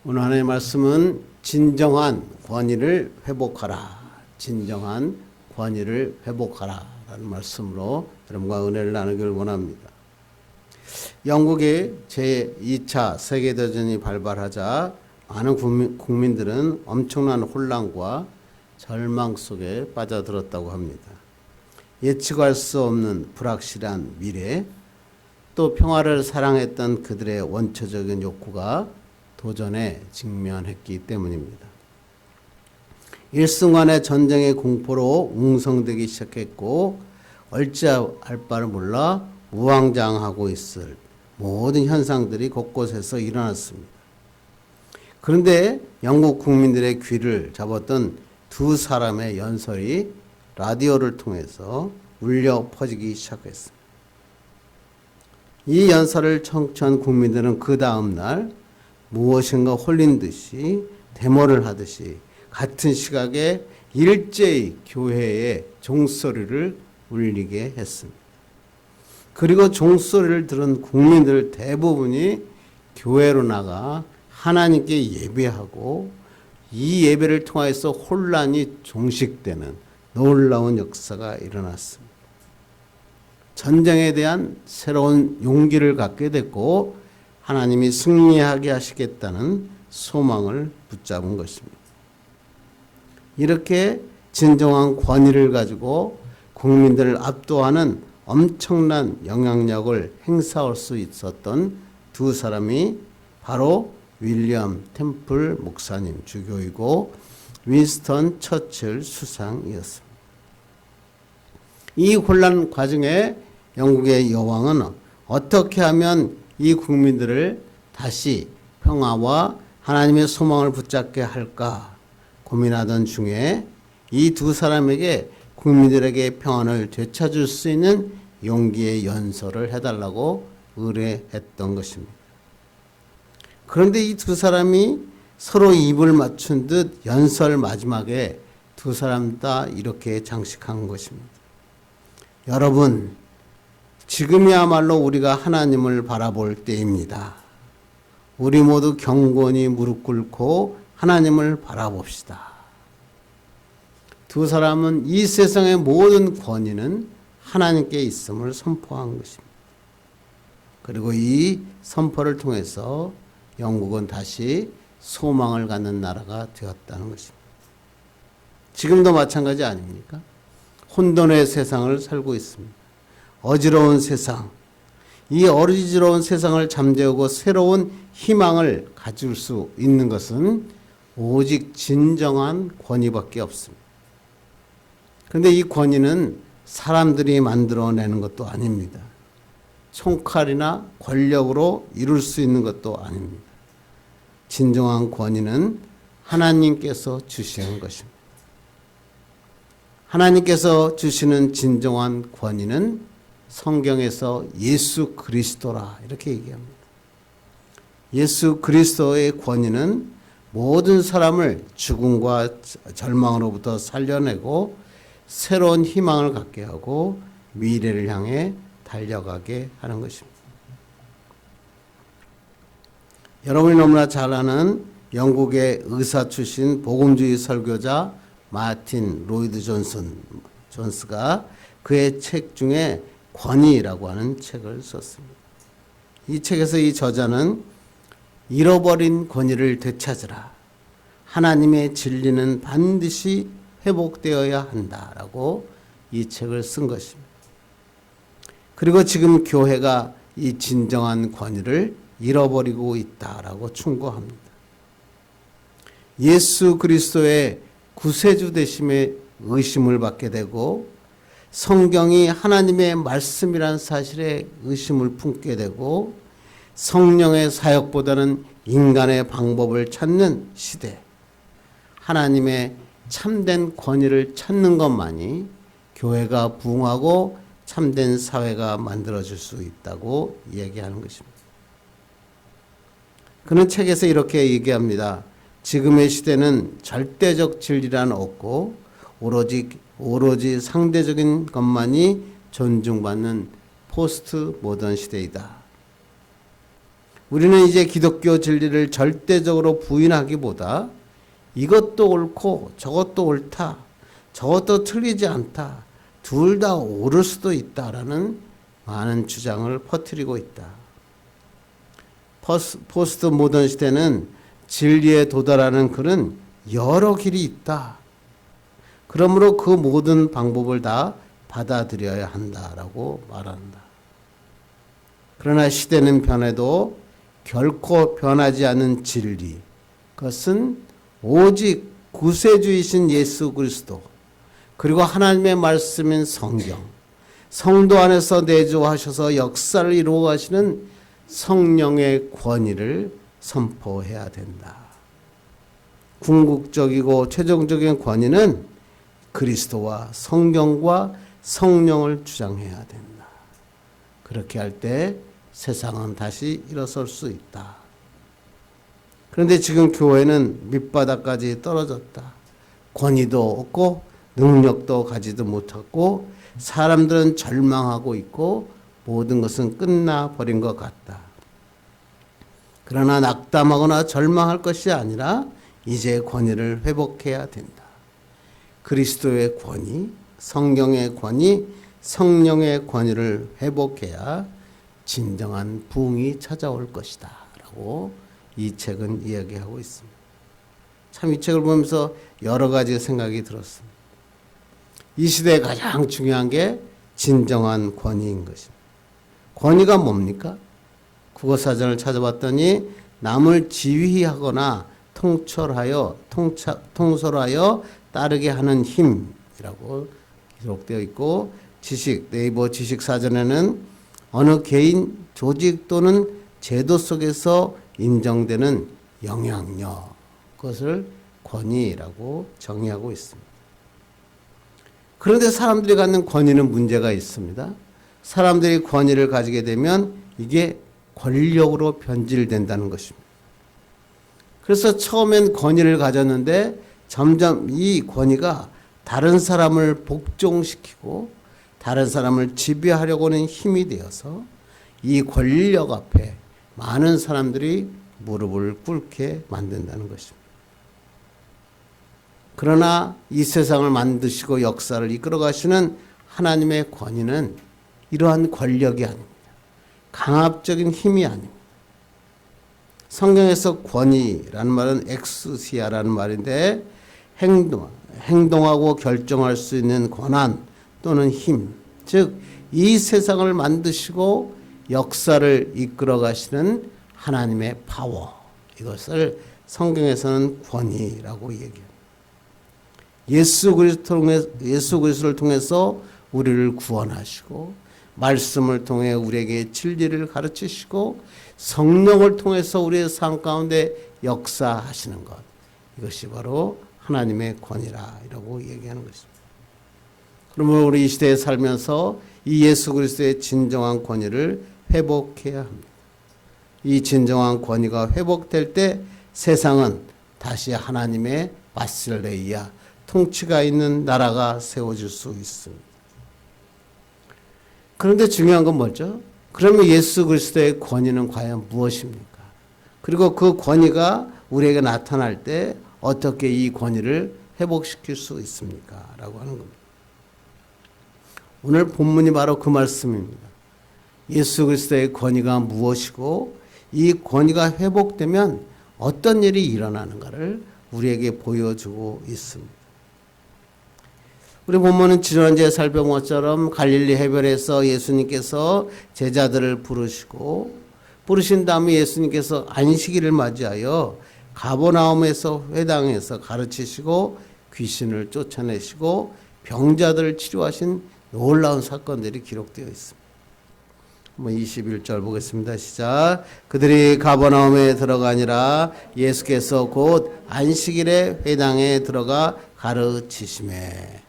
오늘 하나님의 말씀은 진정한 권위를 회복하라. 진정한 권위를 회복하라. 라는 말씀으로 여러분과 은혜를 나누기를 원합니다. 영국의 제2차 세계대전이 발발하자 많은 국민들은 엄청난 혼란과 절망 속에 빠져들었다고 합니다. 예측할 수 없는 불확실한 미래, 또 평화를 사랑했던 그들의 원초적인 욕구가 도전에 직면했기 때문입니다. 일순간의 전쟁의 공포로 웅성되기 시작했고 어찌할 바를 몰라 우왕좌왕하고 있을 모든 현상들이 곳곳에서 일어났습니다. 그런데 영국 국민들의 귀를 잡았던 두 사람의 연설이 라디오를 통해서 울려 퍼지기 시작했습니다. 이 연설을 청취한 국민들은 그 다음 날 무엇인가 홀린 듯이 데모를 하듯이 같은 시각에 일제히 교회의 종소리를 울리게 했습니다. 그리고 종소리를 들은 국민들 대부분이 교회로 나가 하나님께 예배하고 이 예배를 통해서 혼란이 종식되는 놀라운 역사가 일어났습니다. 전쟁에 대한 새로운 용기를 갖게 됐고 하나님이 승리하게 하시겠다는 소망을 붙잡은 것입니다. 이렇게 진정한 권위를 가지고 국민들을 압도하는 엄청난 영향력을 행사할 수 있었던 두 사람이 바로 윌리엄 템플 목사님 주교이고 윈스턴 처칠 수상이었습니다. 이 혼란 과정에 영국의 여왕은 어떻게 하면 이 국민들을 다시 평화와 하나님의 소망을 붙잡게 할까 고민하던 중에 이 두 사람에게 국민들에게 평안을 되찾을 수 있는 용기의 연설을 해달라고 의뢰했던 것입니다. 그런데 이 두 사람이 서로 입을 맞춘 듯 연설 마지막에 두 사람 다 이렇게 장식한 것입니다. 여러분, 지금이야말로 우리가 하나님을 바라볼 때입니다. 우리 모두 경건히 무릎 꿇고 하나님을 바라봅시다. 두 사람은 이 세상의 모든 권위는 하나님께 있음을 선포한 것입니다. 그리고 이 선포를 통해서 영국은 다시 소망을 갖는 나라가 되었다는 것입니다. 지금도 마찬가지 아닙니까? 혼돈의 세상을 살고 있습니다. 어지러운 세상, 이 어지러운 세상을 잠재우고 새로운 희망을 가질 수 있는 것은 오직 진정한 권위밖에 없습니다. 그런데 이 권위는 사람들이 만들어내는 것도 아닙니다. 총칼이나 권력으로 이룰 수 있는 것도 아닙니다. 진정한 권위는 하나님께서 주시는 것입니다. 하나님께서 주시는 진정한 권위는 성경에서 예수 그리스도라 이렇게 얘기합니다. 예수 그리스도의 권위는 모든 사람을 죽음과 절망으로부터 살려내고 새로운 희망을 갖게 하고 미래를 향해 달려가게 하는 것입니다. 여러분이 너무나 잘 아는 영국의 의사 출신 복음주의 설교자 마틴 로이드 존스가 그의 책 중에 권위라고 하는 책을 썼습니다. 이 책에서 이 저자는 잃어버린 권위를 되찾으라. 하나님의 진리는 반드시 회복되어야 한다라고 이 책을 쓴 것입니다. 그리고 지금 교회가 이 진정한 권위를 잃어버리고 있다라고 충고합니다. 예수 그리스도의 구세주 되심에 의심을 받게 되고 성경이 하나님의 말씀이란 사실에 의심을 품게 되고 성령의 사역보다는 인간의 방법을 찾는 시대, 하나님의 참된 권위를 찾는 것만이 교회가 부흥하고 참된 사회가 만들어질 수 있다고 얘기하는 것입니다. 그는 책에서 이렇게 얘기합니다. 지금의 시대는 절대적 진리란 없고 오로지 상대적인 것만이 존중받는 포스트 모던 시대이다. 우리는 이제 기독교 진리를 절대적으로 부인하기보다 이것도 옳고 저것도 옳다, 저것도 틀리지 않다, 둘 다 옳을 수도 있다라는 많은 주장을 퍼뜨리고 있다. 포스트 모던 시대는 진리에 도달하는 그는 여러 길이 있다. 그러므로 그 모든 방법을 다 받아들여야 한다라고 말한다. 그러나 시대는 변해도 결코 변하지 않은 진리, 그것은 오직 구세주이신 예수 그리스도, 그리고 하나님의 말씀인 성경, 성도 안에서 내주하셔서 역사를 이루어 가시는 성령의 권위를 선포해야 된다. 궁극적이고 최종적인 권위는 그리스도와 성경과 성령을 주장해야 된다. 그렇게 할 때 세상은 다시 일어설 수 있다. 그런데 지금 교회는 밑바닥까지 떨어졌다. 권위도 없고 능력도 가지도 못하고 사람들은 절망하고 있고 모든 것은 끝나버린 것 같다. 그러나 낙담하거나 절망할 것이 아니라 이제 권위를 회복해야 된다. 그리스도의 권위, 성경의 권위, 성령의 권위를 회복해야 진정한 부흥이 찾아올 것이다 라고 이 책은 이야기하고 있습니다. 참 이 책을 보면서 여러 가지 생각이 들었습니다. 이 시대에 가장 중요한 게 진정한 권위인 것입니다. 권위가 뭡니까? 국어사전을 찾아봤더니 남을 지휘하거나 통솔하여 따르게 하는 힘이라고 기록되어 있고, 네이버 지식사전에는 어느 개인, 조직 또는 제도 속에서 인정되는 영향력, 그것을 권위라고 정의하고 있습니다. 그런데 사람들이 갖는 권위는 문제가 있습니다. 사람들이 권위를 가지게 되면 이게 권력으로 변질된다는 것입니다. 그래서 처음엔 권위를 가졌는데 점점 이 권위가 다른 사람을 복종시키고 다른 사람을 지배하려고 하는 힘이 되어서 이 권력 앞에 많은 사람들이 무릎을 꿇게 만든다는 것입니다. 그러나 이 세상을 만드시고 역사를 이끌어 가시는 하나님의 권위는 이러한 권력이 아닙니다. 강압적인 힘이 아닙니다. 성경에서 권위라는 말은 엑스시아라는 말인데 행동하고 결정할 수 있는 권한 또는 힘, 즉 이 세상을 만드시고 역사를 이끌어 가시는 하나님의 파워, 이것을 성경에서는 권위라고 얘기합니다. 예수 그리스도를 통해서 우리를 구원하시고 말씀을 통해 우리에게 진리를 가르치시고 성령을 통해서 우리의 삶 가운데 역사하시는 것, 이것이 바로 하나님의 권위라고 얘기하는 것입니다. 그러면 우리 이 시대에 살면서 이 예수 그리스도의 진정한 권위를 회복해야 합니다. 이 진정한 권위가 회복될 때 세상은 다시 하나님의 바실레이아, 통치가 있는 나라가 세워질 수 있습니다. 그런데 중요한 건 뭐죠? 그러면 예수 그리스도의 권위는 과연 무엇입니까? 그리고 그 권위가 우리에게 나타날 때 어떻게 이 권위를 회복시킬 수 있습니까? 라고 하는 겁니다. 오늘 본문이 바로 그 말씀입니다. 예수 그리스도의 권위가 무엇이고 이 권위가 회복되면 어떤 일이 일어나는가를 우리에게 보여주고 있습니다. 우리 본문은 지난주에 살펴본 것처럼 갈릴리 해변에서 예수님께서 제자들을 부르신 다음에 예수님께서 안식일을 맞이하여 가버나움에서 회당에서 가르치시고 귀신을 쫓아내시고 병자들을 치료하신 놀라운 사건들이 기록되어 있습니다. 21절 보겠습니다. 시작. 그들이 가버나움에 들어가니라 예수께서 곧 안식일에 회당에 들어가 가르치시매.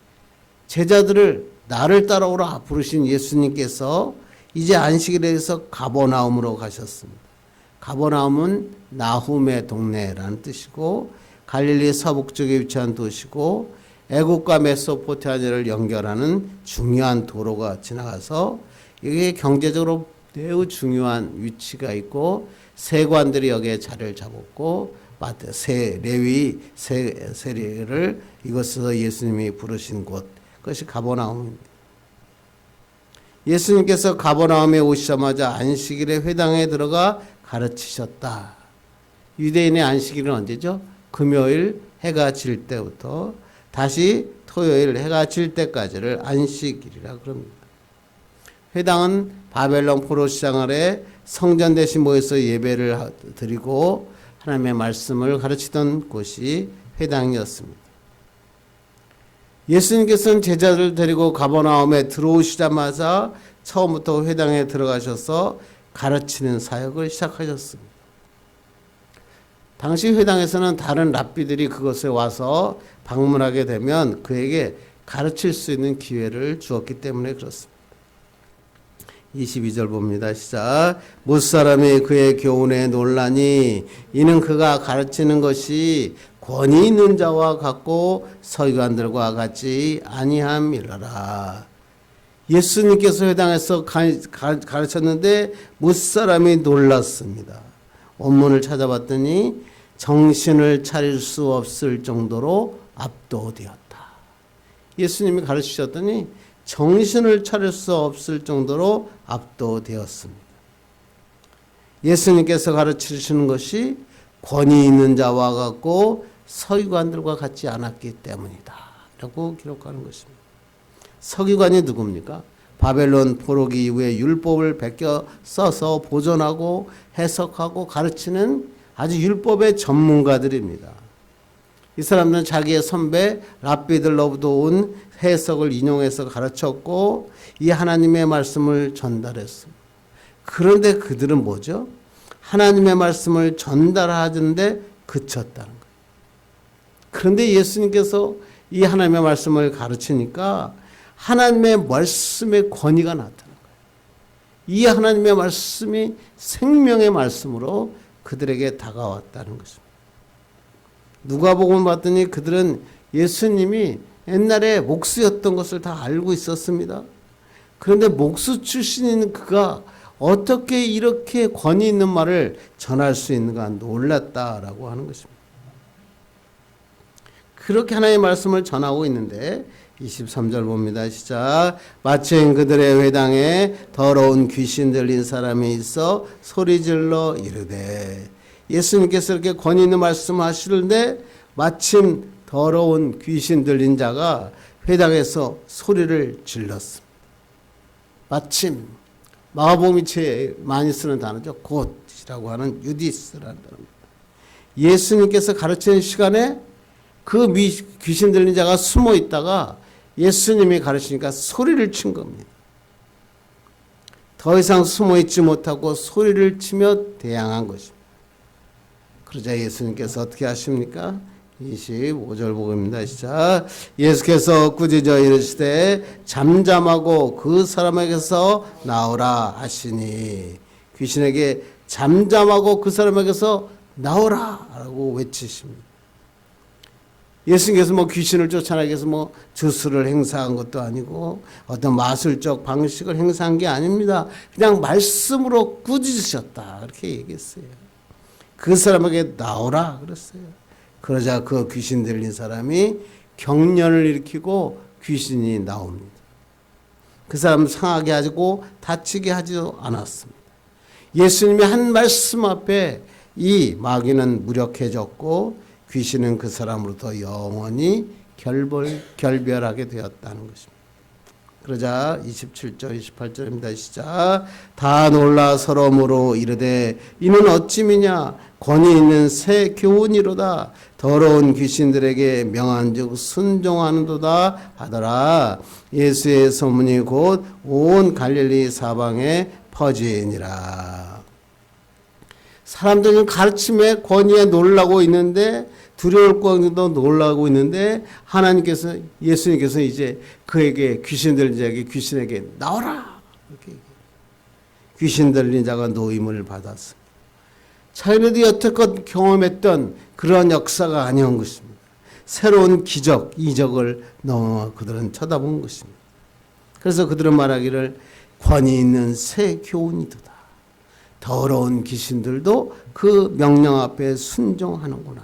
제자들을 나를 따라오라 부르신 예수님께서 이제 안식일에서 가버나움으로 가셨습니다. 가버나움은 나훔의 동네라는 뜻이고 갈릴리 서북쪽에 위치한 도시고 애국과 메소포타미아를 연결하는 중요한 도로가 지나가서 이게 경제적으로 매우 중요한 위치가 있고 세관들이 여기에 자리를 잡았고 레위 세례를 이곳에서 예수님이 부르신 곳, 그것이 가버나움입니다. 예수님께서 가버나움에 오시자마자 안식일에 회당에 들어가 가르치셨다. 유대인의 안식일은 언제죠? 금요일 해가 질 때부터 다시 토요일 해가 질 때까지를 안식일이라 그럽니다. 회당은 바벨론 포로 시장 아래 성전 대신 모여서 예배를 드리고 하나님의 말씀을 가르치던 곳이 회당이었습니다. 예수님께서는 제자들을 데리고 가버나움에 들어오시자마자 처음부터 회당에 들어가셔서 가르치는 사역을 시작하셨습니다. 당시 회당에서는 다른 랍비들이 그곳에 와서 방문하게 되면 그에게 가르칠 수 있는 기회를 주었기 때문에 그렇습니다. 22절 봅니다. 시작. 못사람이 그의 교훈에 놀라니 이는 그가 가르치는 것이 권위 있는 자와 같고 서기관들과 같지 아니함이라라. 예수님께서 회당에서 가르쳤는데 못사람이 놀랐습니다. 원문을 찾아봤더니 정신을 차릴 수 없을 정도로 압도되었다. 예수님이 가르치셨더니 정신을 차릴 수 없을 정도로 압도되었습니다. 예수님께서 가르치시는 것이 권위 있는 자와 같고 서기관들과 같지 않았기 때문이다 라고 기록하는 것입니다. 서기관이 누굽니까? 바벨론 포로기 이후에 율법을 베껴 써서 보존하고 해석하고 가르치는 아주 율법의 전문가들입니다. 이 사람들은 자기의 선배 랍비들로부터 온 해석을 인용해서 가르쳤고 이 하나님의 말씀을 전달했습니다. 그런데 그들은 뭐죠? 하나님의 말씀을 전달하는데 그쳤다는 거예요. 그런데 예수님께서 이 하나님의 말씀을 가르치니까 하나님의 말씀의 권위가 나타난 거예요. 이 하나님의 말씀이 생명의 말씀으로 그들에게 다가왔다는 것입니다. 누가복음 봤더니 그들은 예수님이 옛날에 목수였던 것을 다 알고 있었습니다. 그런데 목수 출신인 그가 어떻게 이렇게 권위 있는 말을 전할 수 있는가 놀랐다라고 하는 것입니다. 그렇게 하나님의 말씀을 전하고 있는데 23절 봅니다. 시작. 마침 그들의 회당에 더러운 귀신 들린 사람이 있어 소리질러 이르되. 예수님께서 이렇게 권위 있는 말씀을 하시는데 마침 더러운 귀신 들린 자가 회당에서 소리를 질렀습니다. 마침 마가복음이 제일 많이 쓰는 단어죠. 곧이라고 하는 유디스라는 단어입니다. 예수님께서 가르치는 시간에 그 귀신 들린 자가 숨어 있다가 예수님이 가르치니까 소리를 친 겁니다. 더 이상 숨어 있지 못하고 소리를 치며 대항한 것입니다. 그러자 예수님께서 어떻게 하십니까? 25절 복음입니다. 시작. 예수께서 꾸짖어 이르시되 잠잠하고 그 사람에게서 나오라 하시니. 귀신에게 잠잠하고 그 사람에게서 나오라 라고 외치십니다. 예수님께서 귀신을 쫓아내기 위해서 주술을 행사한 것도 아니고 어떤 마술적 방식을 행사한 게 아닙니다. 그냥 말씀으로 꾸짖으셨다 그렇게 얘기했어요. 그 사람에게 나오라 그랬어요. 그러자 그 귀신 들린 사람이 경련을 일으키고 귀신이 나옵니다. 그 사람 상하게 하고 다치게 하지도 않았습니다. 예수님이 한 말씀 앞에 이 마귀는 무력해졌고 귀신은 그 사람으로부터 영원히 결별하게 되었다는 것입니다. 그러자 27절 28절입니다. 시작. 다 놀라 서러움으로 이르되 이는 어찌미냐 권위 있는 새 교훈이로다. 더러운 귀신들에게 명한즉 순종하는도다 하더라. 예수의 소문이 곧 온 갈릴리 사방에 퍼지니라. 사람들은 가르침의 권위에 놀라고 있는데 두려울 것도 놀라고 있는데 하나님께서 예수님께서 이제 그에게 귀신 들린 자에게 귀신에게 나오라 이렇게 귀신 들린 자가 노임을 받았습니다. 자기네들이 여태껏 경험했던 그런 역사가 아니온 것입니다. 새로운 기적, 이적을 그들은 쳐다본 것입니다. 그래서 그들은 말하기를 권위 있는 새 교훈이도다. 더러운 귀신들도 그 명령 앞에 순종하는구나.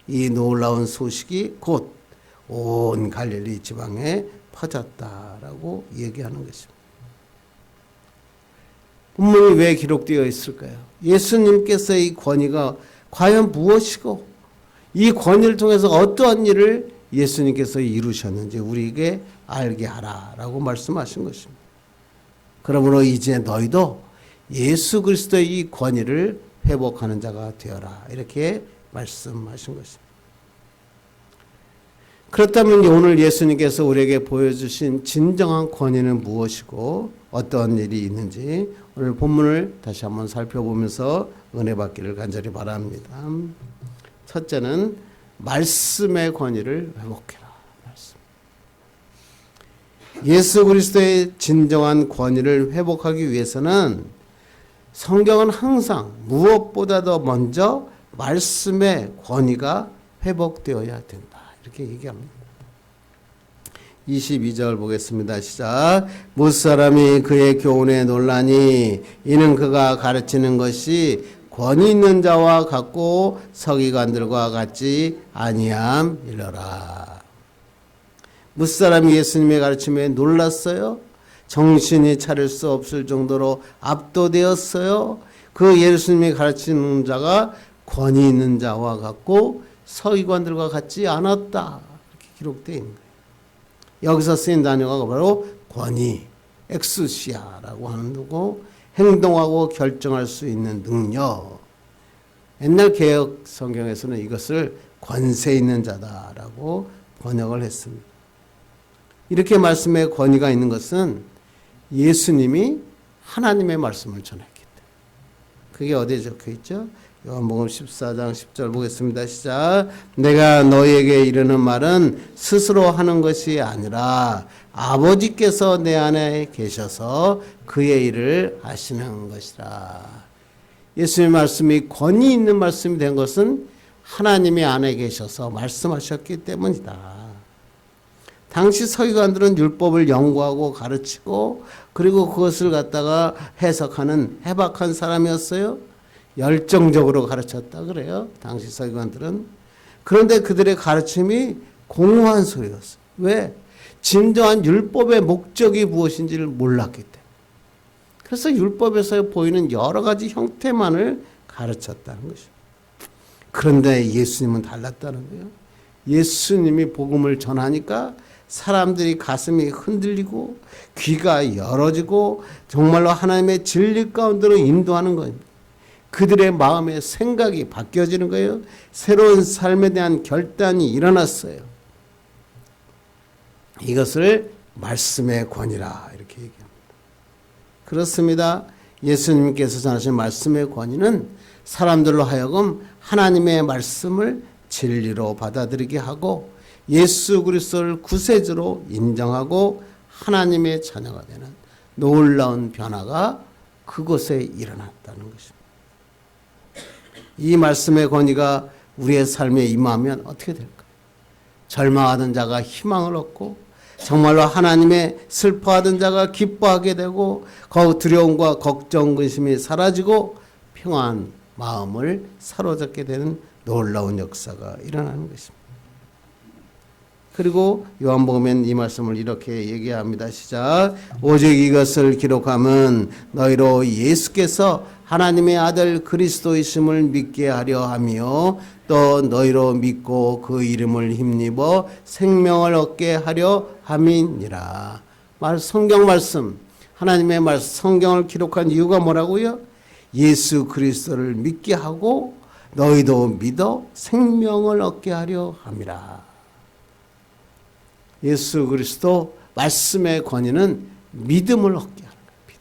이 놀라운 소식이 곧 온 갈릴리 지방에 퍼졌다라고 얘기하는 것입니다. 본문이 왜 기록되어 있을까요? 예수님께서의 이 권위가 과연 무엇이고 이 권위를 통해서 어떠한 일을 예수님께서 이루셨는지 우리에게 알게 하라라고 말씀하신 것입니다. 그러므로 이제 너희도 예수 그리스도의 이 권위를 회복하는 자가 되어라, 이렇게 말씀하신 것입니다. 그렇다면 오늘 예수님께서 우리에게 보여주신 진정한 권위는 무엇이고 어떤 일이 있는지 오늘 본문을 다시 한번 살펴보면서 은혜 받기를 간절히 바랍니다. 첫째는 말씀의 권위를 회복해라. 예수 그리스도의 진정한 권위를 회복하기 위해서는 성경은 항상 무엇보다도 먼저 말씀의 권위가 회복되어야 된다, 이렇게 얘기합니다. 22절 보겠습니다. 시작. 무사람이 그의 교훈에 놀라니 이는 그가 가르치는 것이 권위 있는 자와 같고 서기관들과 같지 아니함이러라. 무사람이 예수님의 가르침에 놀랐어요. 정신이 차릴 수 없을 정도로 압도되었어요. 그 예수님이 가르치는 자가 권위 있는 자와 같고 서기관들과 같지 않았다, 이렇게 기록되어 있는 거예요. 여기서 쓰인 단어가 바로 권위, 엑스시아라고 하는 거고, 행동하고 결정할 수 있는 능력. 옛날 개혁 성경에서는 이것을 권세 있는 자다라고 번역을 했습니다. 이렇게 말씀에 권위가 있는 것은 예수님이 하나님의 말씀을 전했기 때문에. 그게 어디에 적혀 있죠? 요한복음 14장 10절 보겠습니다. 시작. 내가 너희에게 이르는 말은 스스로 하는 것이 아니라 아버지께서 내 안에 계셔서 그의 일을 하시는 것이라. 예수님의 말씀이 권위 있는 말씀이 된 것은 하나님이 안에 계셔서 말씀하셨기 때문이다. 당시 서기관들은 율법을 연구하고 가르치고 그리고 그것을 갖다가 해석하는 해박한 사람이었어요. 열정적으로 가르쳤다 그래요, 당시 서기관들은. 그런데 그들의 가르침이 공허한 소리였어요. 왜? 진정한 율법의 목적이 무엇인지를 몰랐기 때문에. 그래서 율법에서 보이는 여러 가지 형태만을 가르쳤다는 것입니다. 그런데 예수님은 달랐다는 거예요. 예수님이 복음을 전하니까 사람들이 가슴이 흔들리고 귀가 열어지고 정말로 하나님의 진리 가운데로 인도하는 겁니다. 그들의 마음의 생각이 바뀌어지는 거예요. 새로운 삶에 대한 결단이 일어났어요. 이것을 말씀의 권위라, 이렇게 얘기합니다. 그렇습니다. 예수님께서 전하신 말씀의 권위는 사람들로 하여금 하나님의 말씀을 진리로 받아들이게 하고 예수 그리스도를 구세주로 인정하고 하나님의 자녀가 되는 놀라운 변화가 그곳에 일어났다는 것입니다. 이 말씀의 권위가 우리의 삶에 임하면 어떻게 될까? 절망하던 자가 희망을 얻고 정말로 하나님의 슬퍼하던 자가 기뻐하게 되고 두려움과 걱정, 근심이 사라지고 평안 마음을 사로잡게 되는 놀라운 역사가 일어나는 것입니다. 그리고 요한복음엔 이 말씀을 이렇게 얘기합니다. 시작. 오직 이것을 기록함은 너희로 예수께서 하나님의 아들 그리스도이심을 믿게 하려 하며 또 너희로 믿고 그 이름을 힘입어 생명을 얻게 하려 함이니라. 성경 말씀, 하나님의 말씀, 성경을 기록한 이유가 뭐라고요? 예수 그리스도를 믿게 하고 너희도 믿어 생명을 얻게 하려 함이라. 예수 그리스도 말씀의 권위는 믿음을 얻게 하는 거예요.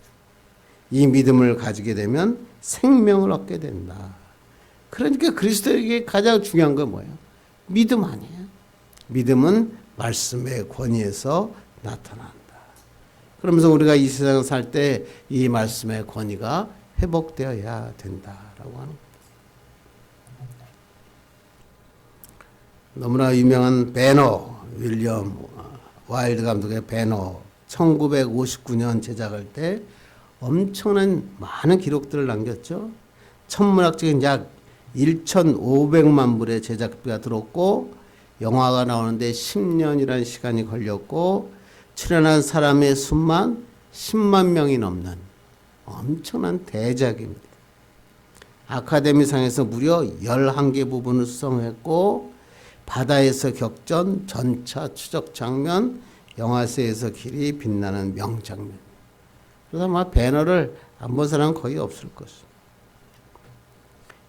이 믿음을 가지게 되면 생명을 얻게 된다. 그러니까 그리스도에게 가장 중요한 건 뭐예요? 믿음 아니에요. 믿음은 말씀의 권위에서 나타난다. 그러면서 우리가 이 세상을 살 때 이 말씀의 권위가 회복되어야 된다라고 하는 겁니다. 너무나 유명한 배너, 윌리엄 와일드 감독의 배너, 1959년 제작할 때 엄청난 많은 기록들을 남겼죠. 천문학적인 약 1,500만 불의 제작비가 들었고 영화가 나오는데 10년이라는 시간이 걸렸고 출연한 사람의 수만 10만 명이 넘는 엄청난 대작입니다. 아카데미상에서 무려 11개 부분을 수상했고 바다에서 격전, 전차 추적 장면, 영화세에서 길이 빛나는 명장면. 그래서 아마 배너를 안 본 사람은 거의 없을 것입니다.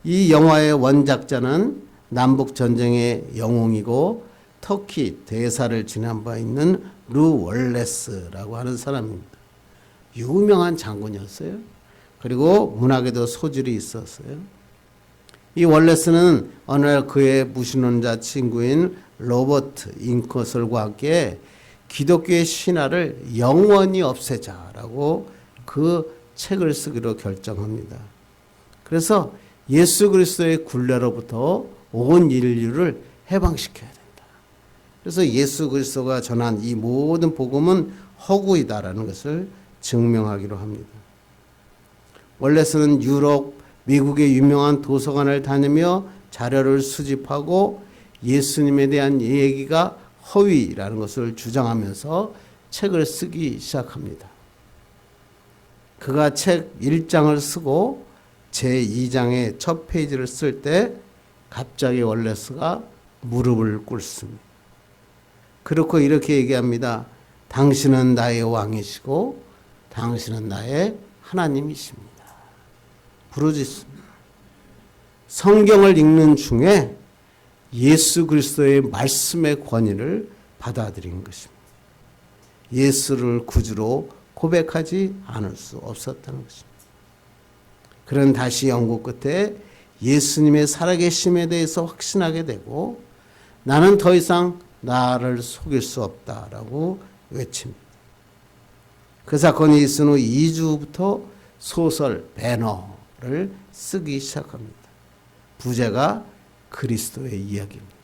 이 영화의 원작자는 남북전쟁의 영웅이고 터키 대사를 지낸 바 있는 루 월레스라고 하는 사람입니다. 유명한 장군이었어요. 그리고 문학에도 소질이 있었어요. 이 월레스는 어느 날 그의 무신론자 친구인 로버트 잉커솔과 함께 기독교의 신화를 영원히 없애자라고 그 책을 쓰기로 결정합니다. 그래서 예수 그리스도의 굴레로부터 온 인류를 해방시켜야 된다. 그래서 예수 그리스도가 전한 이 모든 복음은 허구이다라는 것을 증명하기로 합니다. 월레스는 유럽, 미국의 유명한 도서관을 다니며 자료를 수집하고 예수님에 대한 얘기가 허위라는 것을 주장하면서 책을 쓰기 시작합니다. 그가 책 1장을 쓰고 제2장의 첫 페이지를 쓸 때 갑자기 월레스가 무릎을 꿇습니다. 그렇고 이렇게 얘기합니다. 당신은 나의 왕이시고 당신은 나의 하나님이십니다. 부르짖습니다. 성경을 읽는 중에 예수 그리스도의 말씀의 권위를 받아들인 것입니다. 예수를 구주로 고백하지 않을 수 없었다는 것입니다. 그는 다시 연구 끝에 예수님의 살아계심에 대해서 확신하게 되고 나는 더 이상 나를 속일 수 없다라고 외칩니다. 그 사건이 있은 후 2주부터 소설 배너를 쓰기 시작합니다. 부제가 그리스도의 이야기입니다.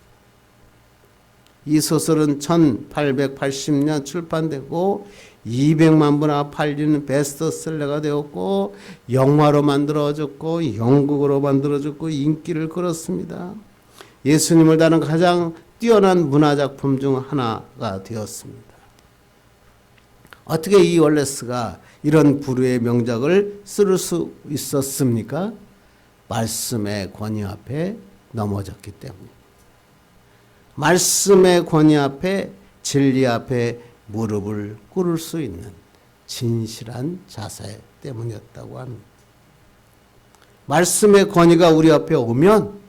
이 소설은 1880년 출판되고 200만 부나 팔리는 베스트셀러가 되었고 영화로 만들어졌고 영국어로 만들어졌고 인기를 끌었습니다. 예수님을 다룬 가장 뛰어난 문화작품 중 하나가 되었습니다. 어떻게 이 월레스가 이런 부류의 명작을 쓸 수 있었습니까? 말씀의 권위 앞에 넘어졌기 때문에. 말씀의 권위 앞에 진리 앞에 무릎을 꿇을 수 있는 진실한 자세 때문이었다고 합니다. 말씀의 권위가 우리 앞에 오면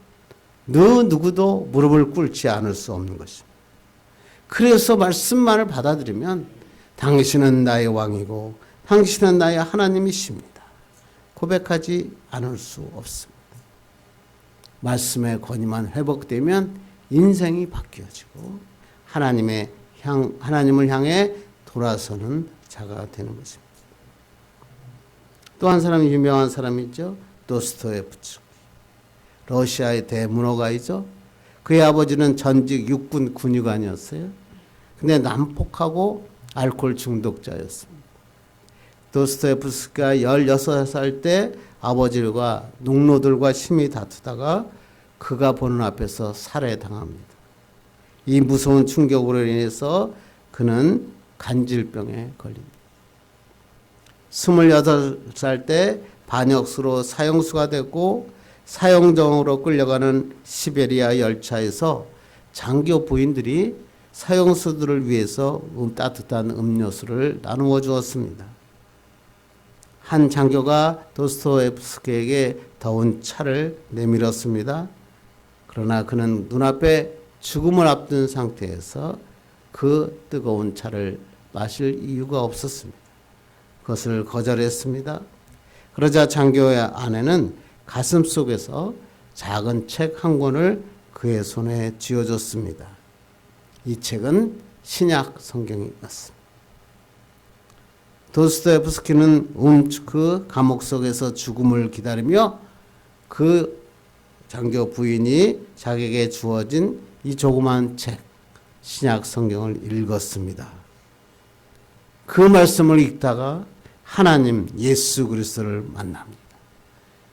누구도 무릎을 꿇지 않을 수 없는 것입니다. 그래서 말씀만을 받아들이면 당신은 나의 왕이고 당신은 나의 하나님이십니다. 고백하지 않을 수 없습니다. 말씀의 권위만 회복되면 인생이 바뀌어지고 하나님을 향해 돌아서는 자가 되는 것입니다. 또 한 사람이 유명한 사람이 있죠. 도스토옙스키. 러시아의 대문호가이죠. 그의 아버지는 전직 육군 군의관이었어요. 근데 난폭하고 알코올 중독자였습니다. 도스토옙스키가 16살 때 아버지가 농노들과 심히 다투다가 그가 보는 앞에서 살해당합니다. 이 무서운 충격으로 인해서 그는 간질병에 걸립니다. 28살 때 반역수로 사형수가 됐고 사형정으로 끌려가는 시베리아 열차에서 장교 부인들이 사형수들을 위해서 따뜻한 음료수를 나누어 주었습니다. 한 장교가 도스토옙스키에게 더운 차를 내밀었습니다. 그러나 그는 눈앞에 죽음을 앞둔 상태에서 그 뜨거운 차를 마실 이유가 없었습니다. 그것을 거절했습니다. 그러자 장교의 아내는 가슴 속에서 작은 책 한 권을 그의 손에 쥐어줬습니다. 이 책은 신약 성경이었습니다. 도스토옙스키는 움츠크 감옥 속에서 죽음을 기다리며 그 장교 부인이 자기에게 주어진 이 조그만 책, 신약 성경을 읽었습니다. 그 말씀을 읽다가 하나님 예수 그리스도를 만납니다.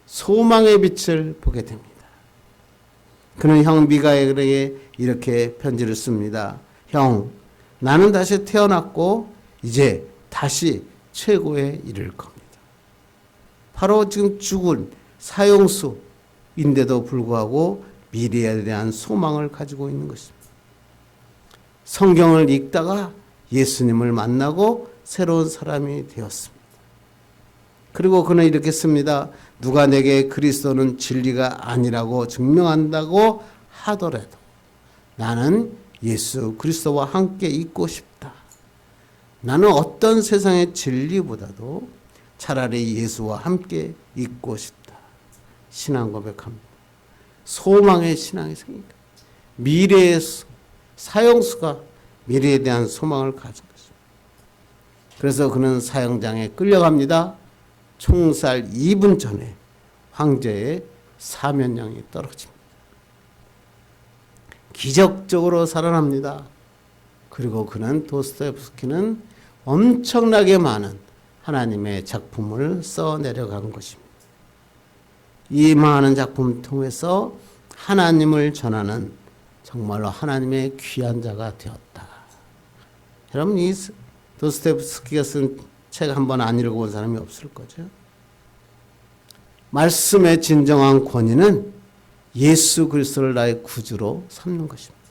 소망의 빛을 보게 됩니다. 그는 형 미가엘에게 이렇게 편지를 씁니다. 형, 나는 다시 태어났고 이제 다시 최고에 이를 겁니다. 바로 지금 죽은 사형수인데도 불구하고 미래에 대한 소망을 가지고 있는 것입니다. 성경을 읽다가 예수님을 만나고 새로운 사람이 되었습니다. 그리고 그는 이렇게 씁니다. 누가 내게 그리스도는 진리가 아니라고 증명한다고 하더라도 나는 예수 그리스도와 함께 있고 싶다. 나는 어떤 세상의 진리보다도 차라리 예수와 함께 있고 싶다. 신앙 고백합니다. 소망의 신앙이 생깁니다. 미래의 사형수가 미래에 대한 소망을 가진 것입니다. 그래서 그는 사형장에 끌려갑니다. 총살 2분 전에 황제의 사면령이 떨어집니다. 기적적으로 살아납니다. 그리고 그는 도스토옙스키는 엄청나게 많은 하나님의 작품을 써내려간 것입니다. 이 많은 작품을 통해서 하나님을 전하는 정말로 하나님의 귀한 자가 되었다. 여러분 이 도스토옙스키가 쓴 책 한 번 안 읽어본 사람이 없을 거죠. 말씀의 진정한 권위는 예수 그리스도를 나의 구주로 삼는 것입니다.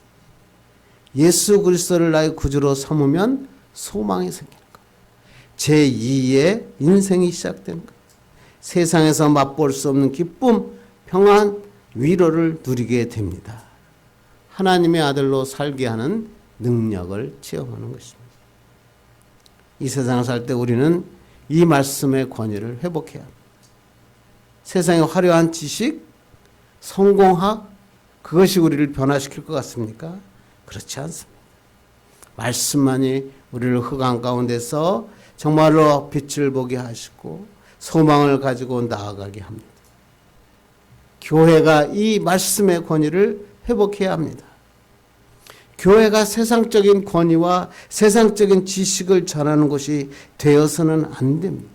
예수 그리스도를 나의 구주로 삼으면 소망이 생기는 거예요. 제2의 인생이 시작되는 거예요. 세상에서 맛볼 수 없는 기쁨, 평안, 위로를 누리게 됩니다. 하나님의 아들로 살게 하는 능력을 체험하는 것입니다. 이 세상을 살 때 우리는 이 말씀의 권위를 회복해야 합니다. 세상의 화려한 지식, 성공학, 그것이 우리를 변화시킬 것 같습니까? 그렇지 않습니다. 말씀만이 우리를 흑암 가운데서 정말로 빛을 보게 하시고 소망을 가지고 나아가게 합니다. 교회가 이 말씀의 권위를 회복해야 합니다. 교회가 세상적인 권위와 세상적인 지식을 전하는 것이 되어서는 안 됩니다.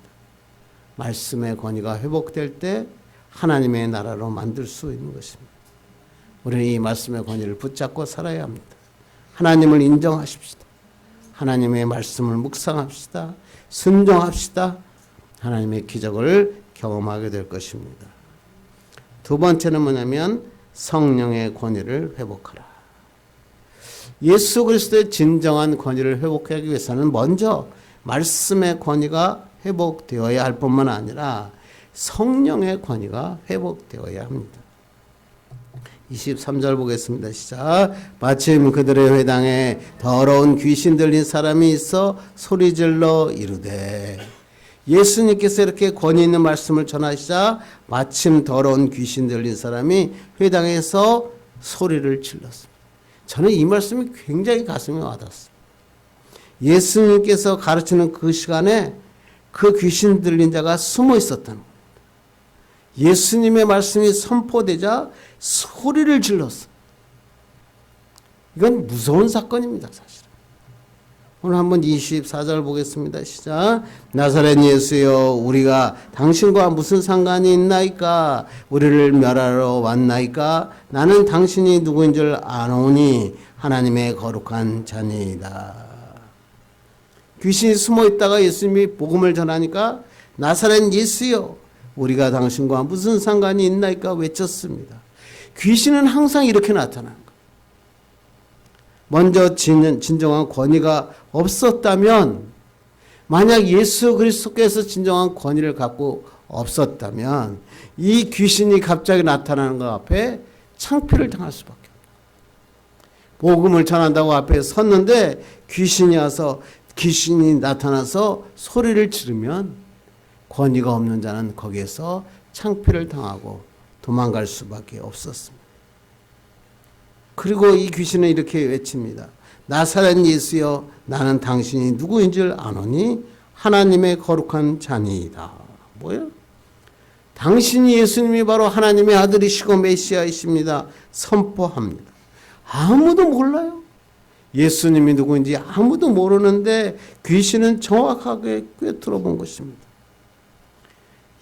말씀의 권위가 회복될 때 하나님의 나라로 만들 수 있는 것입니다. 우리는 이 말씀의 권위를 붙잡고 살아야 합니다. 하나님을 인정하십시다. 하나님의 말씀을 묵상합시다. 순종합시다. 하나님의 기적을 경험하게 될 것입니다. 두 번째는 뭐냐면 성령의 권위를 회복하라. 예수 그리스도의 진정한 권위를 회복하기 위해서는 먼저 말씀의 권위가 회복되어야 할 뿐만 아니라 성령의 권위가 회복되어야 합니다. 23절 보겠습니다. 시작. 마침 그들의 회당에 더러운 귀신 들린 사람이 있어 소리질러 이르되. 예수님께서 이렇게 권위 있는 말씀을 전하시자 마침 더러운 귀신 들린 사람이 회당에서 소리를 질렀습니다. 저는 이 말씀이 굉장히 가슴에 와닿았어요. 예수님께서 가르치는 그 시간에 그 귀신 들린 자가 숨어 있었다는 겁니다. 예수님의 말씀이 선포되자 소리를 질렀어요. 이건 무서운 사건입니다, 사실은. 오늘 한번 24절 보겠습니다. 시작. 나사렛 예수여, 우리가 당신과 무슨 상관이 있나이까? 우리를 멸하러 왔나이까? 나는 당신이 누구인 줄 아노니 하나님의 거룩한 자니이다. 귀신이 숨어 있다가 예수님이 복음을 전하니까 나사렛 예수여, 우리가 당신과 무슨 상관이 있나이까 외쳤습니다. 귀신은 항상 이렇게 나타나는 거예요. 먼저 진정한 권위가 없었다면, 만약 예수 그리스도께서 진정한 권위를 갖고 없었다면 이 귀신이 갑자기 나타나는 것 앞에 창피를 당할 수밖에 없어요. 복음을 전한다고 앞에 섰는데 귀신이 나타나서 소리를 지르면 권위가 없는 자는 거기에서 창피를 당하고 도망갈 수밖에 없었습니다. 그리고 이 귀신은 이렇게 외칩니다. 나사렛 예수여, 나는 당신이 누구인 줄 아노니 하나님의 거룩한 자니이다. 뭐예요? 당신이 예수님이 바로 하나님의 아들이시고 메시아이십니다. 선포합니다. 아무도 몰라요. 예수님이 누구인지 아무도 모르는데 귀신은 정확하게 꿰뚫어 본 것입니다.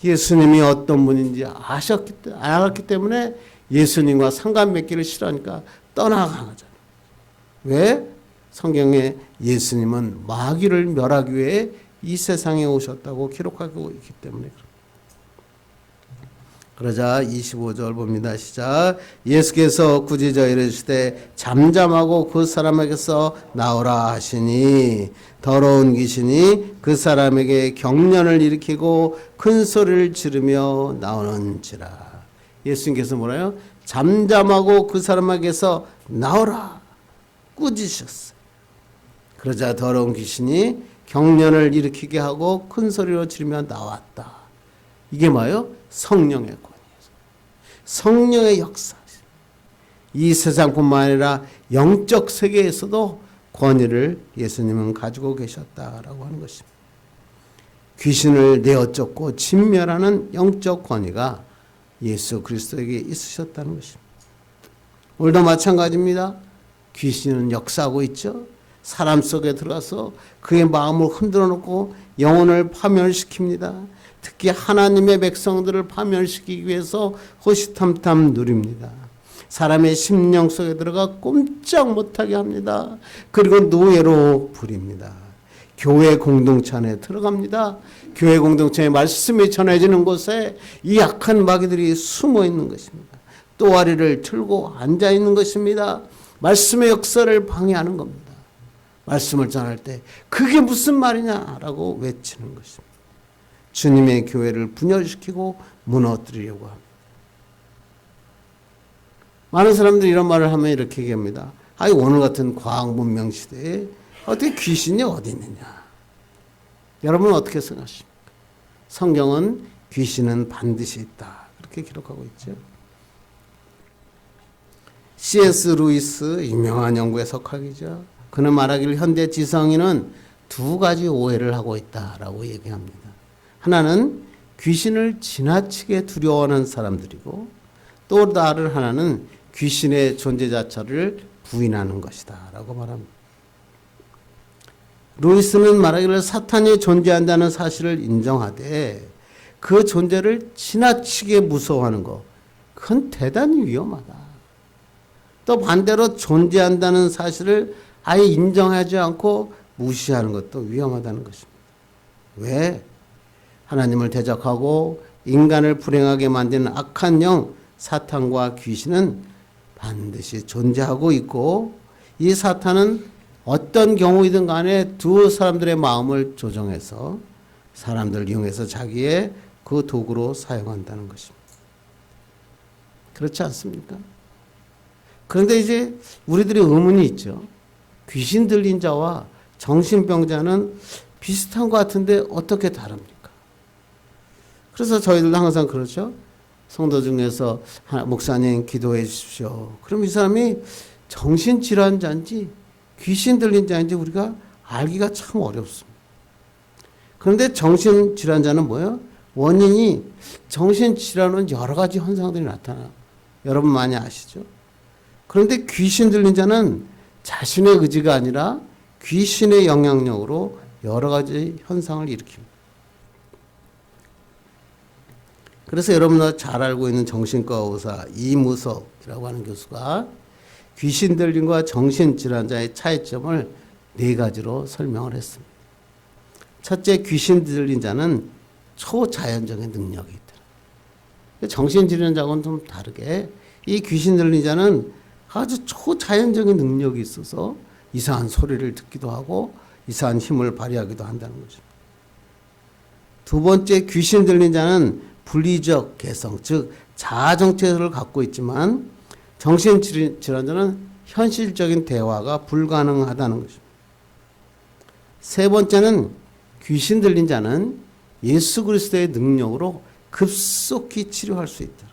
예수님이 어떤 분인지 알았기 때문에 예수님과 상관 맺기를 싫어하니까 떠나가잖아요. 왜? 성경에 예수님은 마귀를 멸하기 위해 이 세상에 오셨다고 기록하고 있기 때문에 그렇습니다. 그러자 25절 봅니다. 시작. 예수께서 굳이 이르시되 잠잠하고 그 사람에게서 나오라 하시니 더러운 귀신이 그 사람에게 경련을 일으키고 큰 소리를 지르며 나오는지라. 예수님께서 뭐라요? 잠잠하고 그 사람에게서 나오라 꾸짖으셨어요. 그러자 더러운 귀신이 경련을 일으키게 하고 큰 소리로 지르며 나왔다. 이게 뭐예요? 성령의 권위예요. 성령의 역사. 이 세상뿐만 아니라 영적 세계에서도 권위를 예수님은 가지고 계셨다라고 하는 것입니다. 귀신을 내어쫓고 진멸하는 영적 권위가 예수 그리스도에게 있으셨다는 것입니다. 오늘도 마찬가지입니다. 귀신은 역사하고 있죠. 사람 속에 들어가서 그의 마음을 흔들어 놓고 영혼을 파멸시킵니다. 특히 하나님의 백성들을 파멸시키기 위해서 호시탐탐 누립니다. 사람의 심령 속에 들어가 꼼짝 못하게 합니다. 그리고 노예로 부립니다. 교회 공동체 안에 들어갑니다. 교회 공동체의 말씀이 전해지는 곳에 이 악한 마귀들이 숨어 있는 것입니다. 또아리를 틀고 앉아 있는 것입니다. 말씀의 역사를 방해하는 겁니다. 말씀을 전할 때 그게 무슨 말이냐라고 외치는 것입니다. 주님의 교회를 분열시키고 무너뜨리려고 합니다. 많은 사람들이 이런 말을 하면 이렇게 얘기합니다. 아니 오늘 같은 과학 문명 시대에 어떻게 귀신이 어디 있느냐. 여러분은 어떻게 생각하십니까? 성경은 귀신은 반드시 있다. 그렇게 기록하고 있죠. C.S. 루이스 유명한 연구의 석학이죠. 그는 말하기를 현대 지성인은 두 가지 오해를 하고 있다라고 얘기합니다. 하나는 귀신을 지나치게 두려워하는 사람들이고 또 다른 하나는 귀신의 존재 자체를 부인하는 것이다 라고 말합니다. 루이스는 말하기를 사탄이 존재한다는 사실을 인정하되 그 존재를 지나치게 무서워하는 것, 그건 대단히 위험하다. 또 반대로 존재한다는 사실을 아예 인정하지 않고 무시하는 것도 위험하다는 것입니다. 왜? 하나님을 대적하고 인간을 불행하게 만드는 악한 영, 사탄과 귀신은 반드시 존재하고 있고 이 사탄은 어떤 경우이든 간에 두 사람들의 마음을 조정해서 사람들을 이용해서 자기의 그 도구로 사용한다는 것입니다. 그렇지 않습니까? 그런데 이제 우리들의 의문이 있죠. 귀신 들린 자와 정신병자는 비슷한 것 같은데 어떻게 다릅니까? 그래서 저희들도 항상 그렇죠. 성도 중에서 목사님 기도해 주십시오. 그럼 이 사람이 정신질환자인지 귀신 들린 자인지 우리가 알기가 참 어렵습니다. 그런데 정신질환자는 뭐예요? 원인이 정신질환은 여러 가지 현상들이 나타나요. 여러분 많이 아시죠? 그런데 귀신 들린 자는 자신의 의지가 아니라 귀신의 영향력으로 여러 가지 현상을 일으킵니다. 그래서 여러분들 잘 알고 있는 정신과 의사 이무석이라고 하는 교수가 귀신 들림과 정신질환자의 차이점을 4가지로 설명을 했습니다. 첫째, 귀신 들린 자는 초자연적인 능력이 있다. 정신질환자하고는 좀 다르게 이 귀신 들린 자는 아주 초자연적인 능력이 있어서 이상한 소리를 듣기도 하고 이상한 힘을 발휘하기도 한다는 거죠. 두 번째, 귀신 들린 자는 분리적 개성, 즉 자아 정체를 갖고 있지만 정신질환자는 현실적인 대화가 불가능하다는 것입니다. 세 번째는 귀신 들린 자는 예수 그리스도의 능력으로 급속히 치료할 수 있다.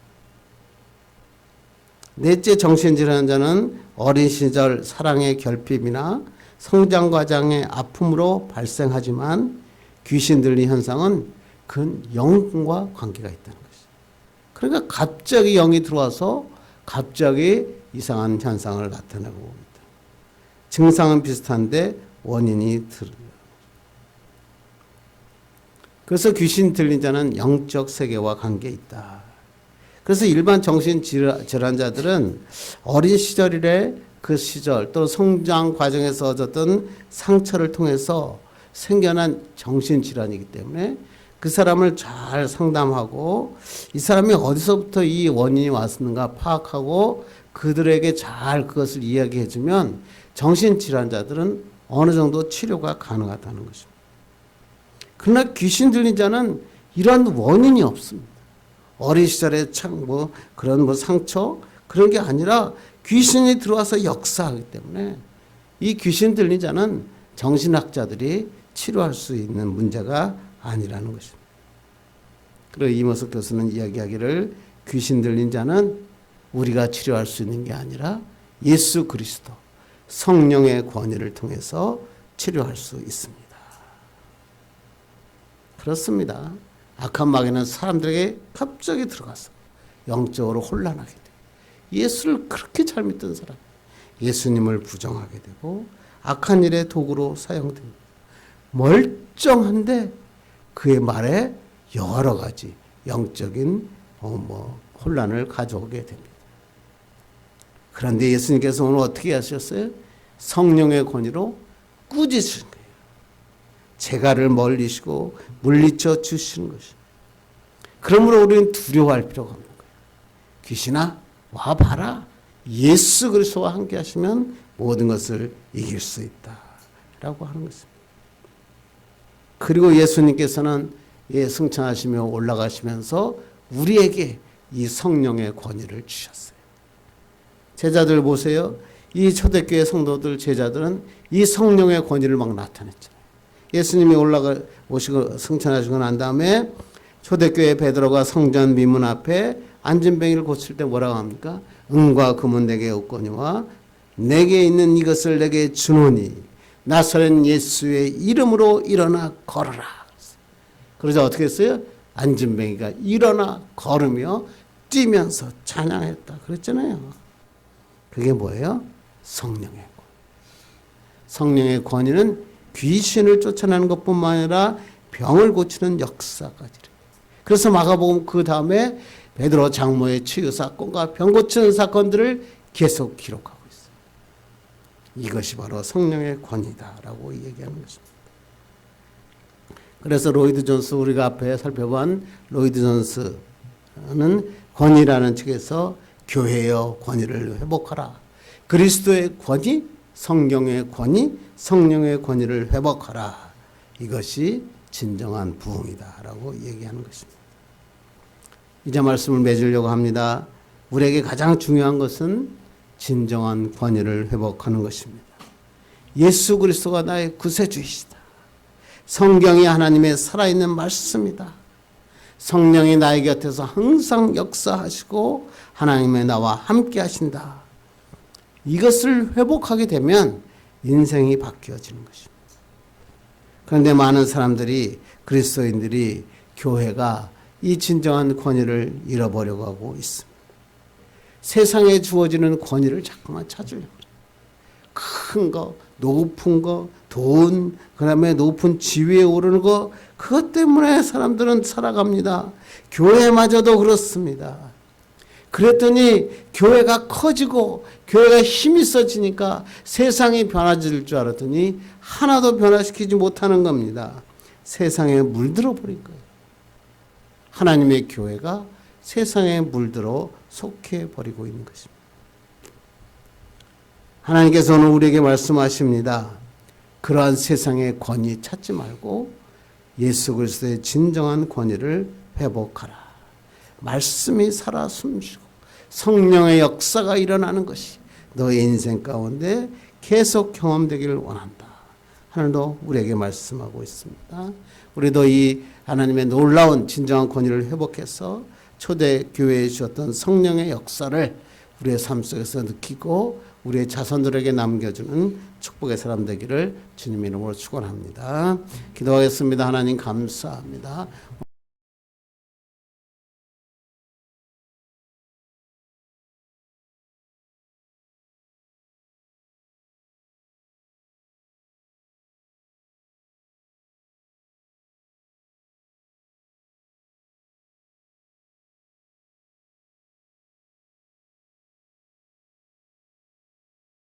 넷째, 정신질환자는 어린 시절 사랑의 결핍이나 성장 과정의 아픔으로 발생하지만 귀신 들린 현상은 그건 영과 관계가 있다는 것이죠. 그러니까 갑자기 영이 들어와서 갑자기 이상한 현상을 나타내고 있다. 증상은 비슷한데 원인이 틀려요. 그래서 귀신 들린 자는 영적 세계와 관계 있다. 그래서 일반 정신질환자들은 어린 시절이래 그 시절 또 성장 과정에서 얻었던 상처를 통해서 생겨난 정신질환이기 때문에 그 사람을 잘 상담하고 이 사람이 어디서부터 이 원인이 왔는가 파악하고 그들에게 잘 그것을 이야기해 주면 정신질환자들은 어느 정도 치료가 가능하다는 것입니다. 그러나 귀신 들린 자는 이러한 원인이 없습니다. 어린 시절에 참 그런 상처 그런 게 아니라 귀신이 들어와서 역사하기 때문에 이 귀신 들린 자는 정신학자들이 치료할 수 있는 문제가 아니라는 것입니다. 그리고 이모석 교수는 이야기하기를 귀신 들린 자는 우리가 치료할 수 있는 게 아니라 예수 그리스도 성령의 권위를 통해서 치료할 수 있습니다. 그렇습니다. 악한 마귀는 사람들에게 갑자기 들어가서 영적으로 혼란하게 돼요. 예수를 그렇게 잘 믿던 사람, 예수님을 부정하게 되고 악한 일의 도구로 사용됩니다. 멀쩡한데 그의 말에 여러 가지 영적인 혼란을 가져오게 됩니다. 그런데 예수님께서 오늘 어떻게 하셨어요? 성령의 권위로 꾸짖으신 거예요. 재갈을 멀리시고 물리쳐 주시는 것이죠. 그러므로 우리는 두려워할 필요가 없는 거예요. 귀신아 와봐라. 예수 그리스도와 함께 하시면 모든 것을 이길 수 있다 라고 하는 것입니다. 그리고 예수님께서는 승천하시며 올라가시면서 우리에게 이 성령의 권위를 주셨어요. 제자들 보세요. 이 초대교회 성도들 제자들은 이 성령의 권위를 막 나타냈잖아요. 예수님이 오시고 승천하시고 난 다음에 초대교회 베드로가 성전 미문 앞에 안진뱅이를 고칠 때 뭐라고 합니까? 은과 금은 내게 없거니와 내게 있는 이것을 내게 주노니 나사렛 예수의 이름으로 일어나 걸어라. 그러자 어떻게 했어요? 안진뱅이가 일어나 걸으며 뛰면서 찬양했다. 그랬잖아요. 그게 뭐예요? 성령의 권위. 성령의 권위는 귀신을 쫓아내는 것뿐만 아니라 병을 고치는 역사까지. 그래서 마가복음 그 다음에 베드로 장모의 치유 사건과 병 고치는 사건들을 계속 기록하고 있어요. 이것이 바로 성령의 권위다라고 얘기하는 것입니다. 그래서 로이드 존스 우리가 앞에 살펴본 로이드 존스는 권위라는 책에서 교회의 권위를 회복하라. 그리스도의 권위, 성경의 권위, 성령의 권위를 회복하라. 이것이 진정한 부흥이다라고 얘기하는 것입니다. 이제 말씀을 맺으려고 합니다. 우리에게 가장 중요한 것은 진정한 권위를 회복하는 것입니다. 예수 그리스도가 나의 구세주이시다. 성경이 하나님의 살아있는 말씀이다. 성령이 나의 곁에서 항상 역사하시고 하나님의 나와 함께 하신다. 이것을 회복하게 되면 인생이 바뀌어지는 것입니다. 그런데 많은 사람들이 그리스도인들이 교회가 이 진정한 권위를 잃어버려고 하고 있습니다. 세상에 주어지는 권위를 자꾸만 찾으려고 해요. 큰 거, 높은 거, 돈, 그 다음에 높은 지위에 오르는 거, 그것 때문에 사람들은 살아갑니다. 교회마저도 그렇습니다. 그랬더니 교회가 커지고 교회가 힘이 있어지니까 세상이 변화질 줄 알았더니 하나도 변화시키지 못하는 겁니다. 세상에 물들어 버린 거예요. 하나님의 교회가 세상에 물들어 속해 버리고 있는 것입니다. 하나님께서 오늘 우리에게 말씀하십니다. 그러한 세상의 권위 찾지 말고 예수 그리스도의 진정한 권위를 회복하라. 말씀이 살아 숨쉬고 성령의 역사가 일어나는 것이 너의 인생 가운데 계속 경험되기를 원한다. 하늘도 우리에게 말씀하고 있습니다. 우리도 이 하나님의 놀라운 진정한 권위를 회복해서 초대교회에 주셨던 성령의 역사를 우리의 삶 속에서 느끼고 우리의 자손들에게 남겨주는 축복의 사람 되기를 주님 이름으로 축원합니다. 기도하겠습니다. 하나님 감사합니다.